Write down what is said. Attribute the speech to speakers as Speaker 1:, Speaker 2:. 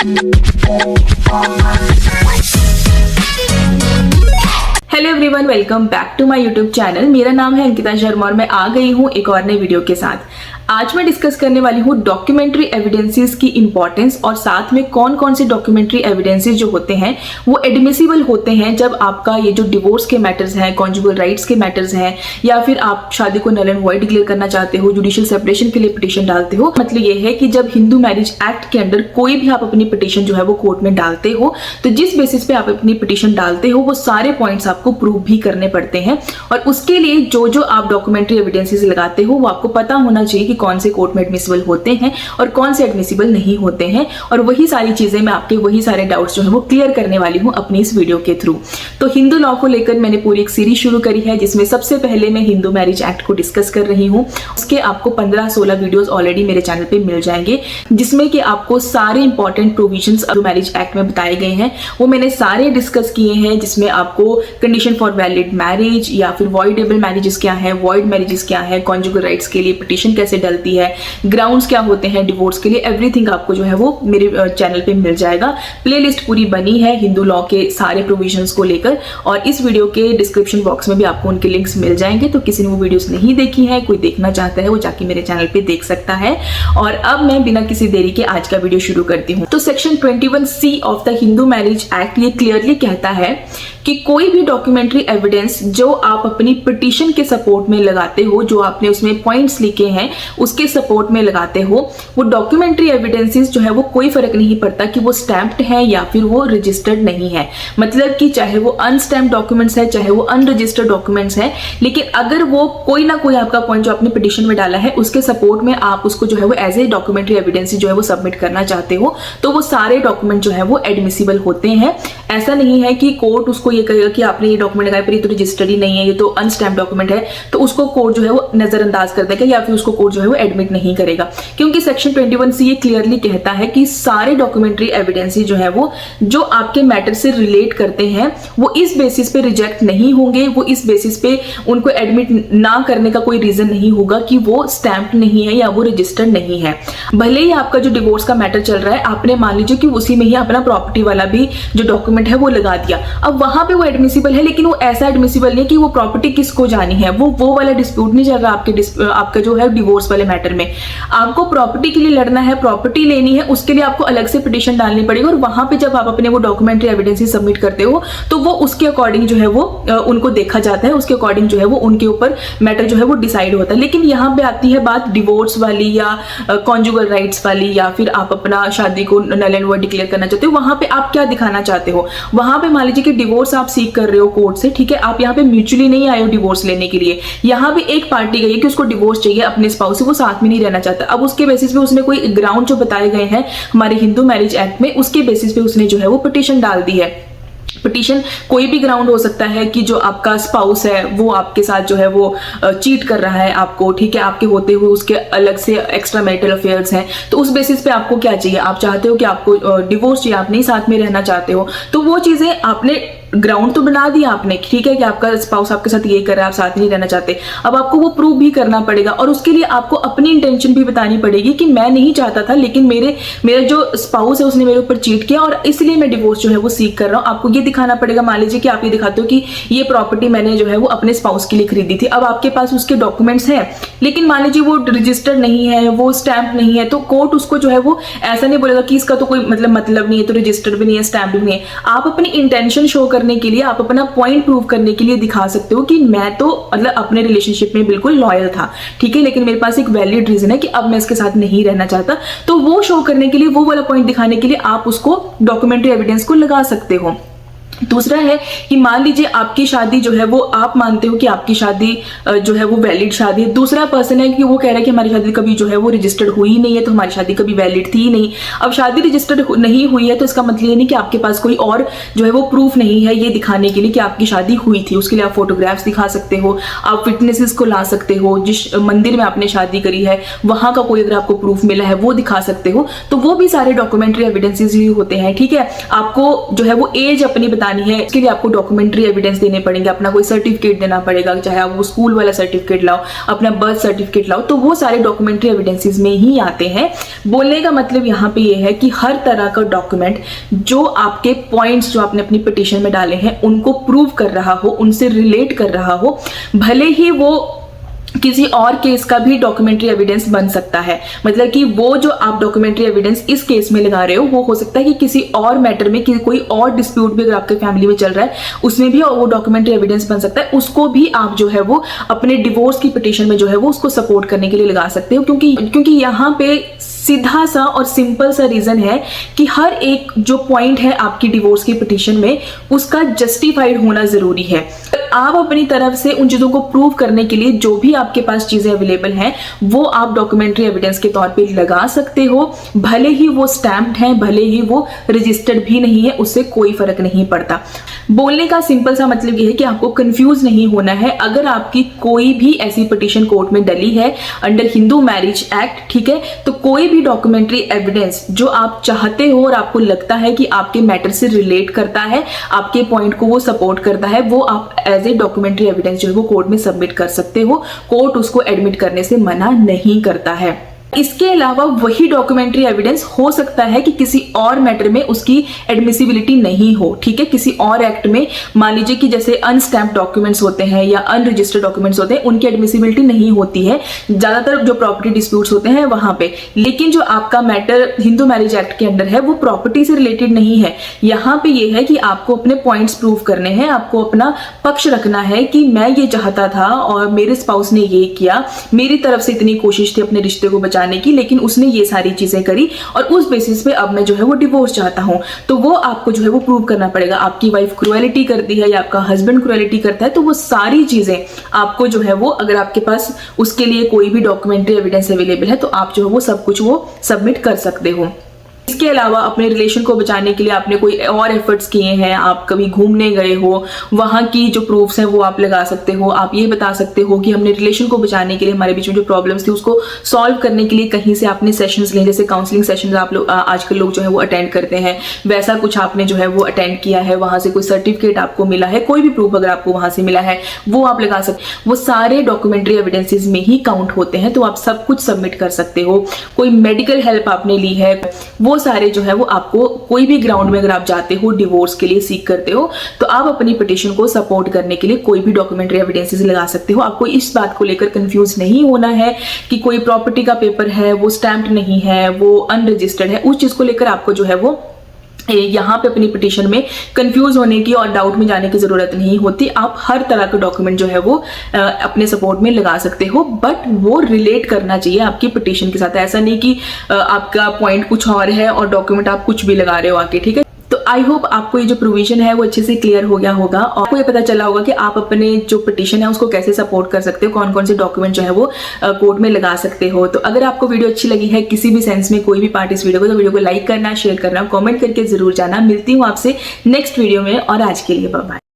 Speaker 1: Hello everyone, welcome back to my YouTube channel. मेरा नाम है अंकिता शर्मा और मैं आ गई हूँ एक और नई वीडियो के साथ। आज मैं डिस्कस करने वाली हूँ डॉक्यूमेंट्री एविडेंसेस की इंपॉर्टेंस और साथ में कौन कौन से डॉक्यूमेंट्री एविडेंसेस जो होते हैं वो एडमिसिबल होते हैं जब आपका ये जो डिवोर्स के मैटर्स हैं, कॉन्जुगल राइट्स के मैटर्स हैं, या फिर आप शादी को नल एंड वॉइड डिक्लेयर करना चाहते हो, जुडिशियल सेपरेशन के लिए पिटीशन डालते हो। मतलब ये है कि जब हिंदू मैरिज एक्ट के अंडर कोई भी आप अपनी पिटीशन जो है वो कोर्ट में डालते हो तो जिस बेसिस पे आप अपनी पिटीशन डालते हो वो सारे पॉइंट्स आपको प्रूव भी करने पड़ते हैं। और उसके लिए जो जो आप डॉक्यूमेंट्री एविडेंसेस लगाते हो वो आपको पता होना चाहिए कि कौन से कोर्ट में एडमिसिबल होते हैं और कौन से एडमिसिबल नहीं होते हैं। और वही सारी चीजें मैं आपके वही सारे डाउट्स जो है वो क्लियर करने वाली हूं अपनी इस वीडियो के थ्रू। तो हिंदू लॉ को लेकर मैंने पूरी एक सीरीज शुरू करी है जिसमें सबसे पहले मैं हिंदू मैरिज एक्ट को डिस्कस कर रही हूँ। उसके आपको 15-16 वीडियोस ऑलरेडी मेरे चैनल पे मिल जाएंगे जिसमें कि आपको सारे इंपॉर्टेंट प्रोविजंस मैरिज एक्ट में बताए गए हैं वो मैंने सारे डिस्कस किए हैं। जिसमें आपको कंडीशन फॉर वैलिड मैरिज या फिर वॉइडेबल मैरिजेस क्या है, वॉइड मैरिजेस क्या है, कॉन्जुगल राइट्स के लिए पिटीशन कैसे डलती है, ग्राउंड्स क्या होते हैं डिवोर्स के लिए, एवरीथिंग आपको जो है वो मेरे चैनल पे मिल जाएगा। प्लेलिस्ट पूरी बनी है हिंदू लॉ के सारे प्रोविजंस को लेकर और इस वीडियो के डिस्क्रिप्शन बॉक्स में भी आपको उनके लिंक्स मिल जाएंगे। तो किसी ने वो वीडियोस नहीं देखी है, कोई देखना चाहता है, वो जाके मेरे चैनल पे देख सकता है। और अब मैं बिना किसी देरी के आज का वीडियो शुरू करती हूँ। तो section 21C of the Hindu marriage act ये क्लियरली कहता है कि कोई भी डॉक्यूमेंट्री एविडेंस जो आप अपनी पिटीशन के सपोर्ट में लगाते हो, जो आपने उसमें पॉइंट्स लिखे हैं उसके सपोर्ट में लगाते हो, वो डॉक्यूमेंट्री एविडेंसेस जो है वो कोई फर्क नहीं पड़ता कि वो स्टैम्प्ड है या फिर वो रजिस्टर्ड नहीं है। मतलब कि चाहे वो अनस्टैम्प्ड डॉक्यूमेंट्स है, चाहे वो अनरजिस्टर्ड डॉक्यूमेंट्स है, लेकिन अगर वो कोई ना कोई आपका पॉइंट जो आपने पिटीशन में डाला है उसके सपोर्ट में आप उसको जो है वो एज ए डॉक्यूमेंट्री एविडेंस जो है वो सबमिट करना चाहते हो तो वो सारे डॉक्यूमेंट जो है वो एडमिसिबल होते हैं। ऐसा नहीं है कि कोर्ट उसको ये कहेगा कि आपने ये डॉक्यूमेंट लगाया पर ये तो रजिस्टर्ड ही नहीं है, ये तो अनस्टैम्प्ड डॉक्यूमेंट है, तो उसको कोर्ट जो है वो नजरअंदाज कर देगा या फिर उसको कोर्ट जो है वो एडमिट नहीं करेगा। क्योंकि सेक्शन 21C ये क्लियरली कहता है कि सारे डॉक्यूमेंट्री एविडेंसेस जो है वो जो आपके मैटर से रिलेट करते हैं वो इस बेसिस पे रिजेक्ट नहीं होंगे, वो इस बेसिस पे उनको एडमिट ना करने का कोई रीजन नहीं होगा कि वो स्टैम्प्ड नहीं है या वो रजिस्टर्ड नहीं है। भले ही आपका जो डिवोर्स का मैटर चल रहा है, आपने मान लीजिए कि उसी में ही अपना प्रॉपर्टी वाला भी जो डॉक्यूमेंट है वो लगा दिया, अब वहां पे वो एडमिसिबल है, लेकिन वो ऐसा एडमिसिबल नहीं कि वो प्रॉपर्टी किसको जानी है, वो वाला डिस्प्यूट नहीं चल रहा आपका जो है डिवोर्स वाले मैटर में। आपको प्रॉपर्टी के लिए लड़ना है, प्रॉपर्टी लेनी है, उसके लिए आपको अलग से पिटीशन डालनी पड़ेगी और वहां पे जब आप अपने वो डॉक्यूमेंट्री एविडेंसेस सबमिट करते हो तो वो उसके अकॉर्डिंग जो है वो उनको देखा जाता है, उसके अकॉर्डिंग जो है वो उनके ऊपर मैटर जो है वो डिसाइड होता है। लेकिन यहाँ पे आती है बात डिवोर्स वाली या कॉन्जुगल राइट्स वाली, या फिर आप अपना शादी को नल एंड वॉइड डिक्लेयर करना चाहते हो, वहां पे आप क्या दिखाना चाहते हो। वहां पे मान लीजिए कि डिवोर्स आप सीख कर रहे हो कोर्ट से, ठीक है, आप यहाँ पे म्यूचुअली नहीं आए हो डिवोर्स लेने के लिए, यहाँ पे एक पार्टी गई है कि उसको डिवोर्स चाहिए अपने स्पाउस से, वो साथ में नहीं रहना चाहता। अब उसके बेसिस पे उसने कोई ग्राउंड जो बताए गए हैं हमारे हिंदू मैरिज एक्ट में, उसके बेसिस पे उसने जो है वो पिटीशन डाल दी है। पिटीशन कोई भी ग्राउंड हो सकता है कि जो आपका स्पाउस है वो आपके साथ जो है वो चीट कर रहा है आपको, ठीक है, आपके होते हुए उसके अलग से एक्स्ट्रा मैरिटल अफेयर्स हैं, तो उस बेसिस पे आपको क्या चाहिए, आप चाहते हो कि आपको डिवोर्स चाहिए, आप नहीं साथ में रहना चाहते हो, तो वो चीजें आपने ग्राउंड तो बना दिया आपने, ठीक है, कि आपका स्पाउस आपके साथ ये कर रहा है, आप साथ नहीं रहना चाहते। अब आपको वो प्रूव भी करना पड़ेगा और उसके लिए आपको अपनी इंटेंशन भी बतानी पड़ेगी कि मैं नहीं चाहता था लेकिन मेरा जो स्पाउस है उसने मेरे ऊपर चीट किया और इसलिए मैं डिवोर्स जो है वो सीख कर रहा हूं। आपको ये दिखाना पड़ेगा। मान लीजिए कि आप ये दिखाते हो कि ये प्रॉपर्टी मैंने जो है वो अपने स्पाउस के लिए खरीदी थी, अब आपके पास उसके डॉक्यूमेंट्स हैं लेकिन मान लीजिए वो रजिस्टर्ड नहीं है, वो स्टैम्प नहीं है, तो कोर्ट उसको जो है वो ऐसा नहीं बोलेगा कि इसका तो कोई मतलब नहीं है, तो रजिस्टर्ड भी नहीं है, स्टैम्प भी नहीं है। आप अपनी इंटेंशन शो करने के लिए, आप अपना पॉइंट प्रूव करने के लिए दिखा सकते हो कि मैं तो मतलब अपने रिलेशनशिप में बिल्कुल लॉयल था, ठीक है, लेकिन मेरे पास एक वैलिड रीजन है कि अब मैं इसके साथ नहीं रहना चाहता। तो वो शो करने के लिए, वो वाला पॉइंट दिखाने के लिए आप उसको डॉक्यूमेंट्री एविडेंस को लगा सकते हो। दूसरा है कि मान लीजिए आपकी शादी जो है वो आप मानते हो कि आपकी शादी जो है वो वैलिड शादी है, दूसरा पर्सन है कि वो कह रहा है कि हमारी शादी कभी जो है वो रजिस्टर्ड हुई नहीं है, तो हमारी शादी कभी वैलिड थी ही नहीं। अब शादी रजिस्टर्ड नहीं हुई है तो इसका मतलब ये नहीं कि आपके पास कोई और जो है वो प्रूफ नहीं है ये दिखाने के लिए कि आपकी शादी हुई थी। उसके लिए आप फोटोग्राफ्स दिखा सकते हो, आप विटनेसेस को ला सकते हो, जिस मंदिर में आपने शादी करी है वहां का कोई अगर आपको प्रूफ मिला है वो दिखा सकते हो। तो वो भी सारे डॉक्यूमेंट्री एविडेंसेस ही होते हैं, ठीक है। आपको जो है वो एज अपनी बतानी है, इसके लिए आपको डॉक्यूमेंट्री एविडेंस देने पड़ेंगे, अपना कोई सर्टिफिकेट देना पड़ेगा, चाहे आप वो स्कूल वाला सर्टिफिकेट लाओ, अपना बर्थ सर्टिफिकेट लाओ, तो वो सारे डॉक्यूमेंट्री एविडेंसेस में ही आते हैं। बोलने का मतलब यहाँ पे ये है कि हर तरह का डॉक्यूमेंट जो आपके पॉइंट्स जो आपने अपनी पिटीशन में डाले हैं उनको प्रूव कर रहा हो, उनसे रिलेट कर रहा हो, भले ही वो किसी और केस का भी डॉक्यूमेंट्री एविडेंस बन सकता है। मतलब कि वो जो आप डॉक्यूमेंट्री एविडेंस इस केस में लगा रहे हो वो हो सकता है कि किसी और मैटर में, कि कोई और डिस्प्यूट भी अगर आपके फैमिली में चल रहा है उसमें भी वो डॉक्यूमेंट्री एविडेंस बन सकता है, उसको भी आप जो है वो अपने डिवोर्स की पिटीशन में जो है वो उसको सपोर्ट करने के लिए लगा सकते हो। क्योंकि यहाँ पे सीधा सा और सिंपल सा रीजन है कि हर एक जो पॉइंट है आपकी डिवोर्स की पिटीशन में उसका जस्टिफाइड होना जरूरी है। आप अपनी तरफ से उन चीजों को प्रूव करने के लिए जो भी आपके पास चीजें अवेलेबल हैं वो आप डॉक्यूमेंट्री एविडेंस के तौर पे लगा सकते हो, भले ही वो स्टैम्प्ड है, भले ही वो रजिस्टर्ड भी नहीं है, उससे कोई फर्क नहीं पड़ता। बोलने का सिंपल सा मतलब ये है कि आपको कंफ्यूज नहीं होना है। अगर आपकी कोई भी ऐसी पिटीशन कोर्ट में डली है अंडर हिंदू मैरिज एक्ट, ठीक है, तो कोई भी डॉक्यूमेंट्री एविडेंस जो आप चाहते हो और आपको लगता है कि आपके मैटर से रिलेट करता है, आपके पॉइंट को वो सपोर्ट करता है, वो आप एज ए डॉक्यूमेंट्री एविडेंस जो है वो कोर्ट में सबमिट कर सकते हो। कोर्ट उसको एडमिट करने से मना नहीं करता है। इसके अलावा वही डॉक्यूमेंट्री एविडेंस हो सकता है कि किसी और मैटर में उसकी एडमिसिबिलिटी नहीं हो, ठीक है, किसी और एक्ट में मान लीजिए कि जैसे अनस्टैम्प्ड डॉक्यूमेंट्स होते हैं या अनरजिस्टर्ड डॉक्यूमेंट्स होते हैं, उनकी एडमिसिबिलिटी नहीं होती है ज्यादातर जो प्रॉपर्टी डिस्प्यूट्स होते हैं वहां पे। लेकिन जो आपका मैटर हिंदू मैरिज एक्ट के अंडर है वो प्रॉपर्टी से रिलेटेड नहीं है। यहाँ पे ये है कि आपको अपने पॉइंट्स प्रूव करने हैं, आपको अपना पक्ष रखना है कि मैं ये चाहता था और मेरे स्पाउस ने ये किया, मेरी तरफ से इतनी कोशिश थी अपने रिश्ते को बचाने की, लेकिन उसने ये सारी चीजें करी और उस बेसिस पे अब मैं जो है वो डिवोर्स चाहता हूं। तो वो आपको जो है वो प्रूव करना पड़ेगा। आपकी वाइफ क्रुएलिटी करती है या आपका हस्बैंड क्रुएलिटी करता है, तो वो सारी चीजें आपको जो है वो, अगर आपके पास उसके लिए कोई भी डॉक्यूमेंट्री एविडेंस अवेलेबल है तो आप जो है वो सब कुछ वो सबमिट कर सकते हो। इसके अलावा अपने रिलेशन को बचाने के लिए आपने कोई और एफर्ट्स किए हैं, आप कभी घूमने गए हो, वहां की जो प्रूफ्स हैं वो आप लगा सकते हो। आप ये बता सकते हो कि हमने रिलेशन को बचाने के लिए, हमारे बीच में जो प्रॉब्लम्स थी उसको सॉल्व करने के लिए कहीं से आपने सेशंस लिए, जैसे काउंसलिंग सेशंस आप लोग आजकल लोग जो है वो अटेंड करते हैं, वैसा कुछ आपने जो है वो अटेंड किया है, वहां से कोई सर्टिफिकेट आपको मिला है, कोई भी प्रूफ अगर आपको वहां से मिला है वो आप लगा सकते। वो सारे डॉक्यूमेंट्री एविडेंसेस में ही काउंट होते हैं, तो आप सब कुछ सबमिट कर सकते हो। कोई मेडिकल हेल्प आपने ली है, वो सारे जो है वो आपको कोई भी ग्राउंड में अगर आप जाते हो डिवोर्स के लिए सीख करते हो तो आप अपनी पिटीशन को सपोर्ट करने के लिए कोई भी डॉक्यूमेंट्री एविडेंसेस लगा सकते हो। आपको इस बात को लेकर कंफ्यूज नहीं होना है कि कोई प्रॉपर्टी का पेपर है वो स्टैम्प्ड नहीं है, वो अनरजिस्टर्ड है, उस चीज को लेकर आपको जो है वो यहाँ पे अपनी पिटीशन में कंफ्यूज होने की और डाउट में जाने की जरूरत नहीं होती। आप हर तरह का डॉक्यूमेंट जो है वो अपने सपोर्ट में लगा सकते हो, बट वो रिलेट करना चाहिए आपकी पिटीशन के साथ। ऐसा नहीं कि आपका पॉइंट कुछ और है और डॉक्यूमेंट आप कुछ भी लगा रहे हो आके, ठीक है। तो आई होप आपको ये जो प्रोविजन है वो अच्छे से क्लियर हो गया होगा और आपको ये पता चला होगा कि आप अपने जो पिटीशन है उसको कैसे सपोर्ट कर सकते हो, कौन कौन से डॉक्यूमेंट जो है वो कोर्ट में लगा सकते हो। तो अगर आपको वीडियो अच्छी लगी है किसी भी सेंस में, कोई भी पार्ट इस वीडियो को, तो वीडियो को लाइक करना, शेयर करना, कमेंट करके जरूर जाना। मिलती हूँ आपसे नेक्स्ट वीडियो में और आज के लिए बाय बाय।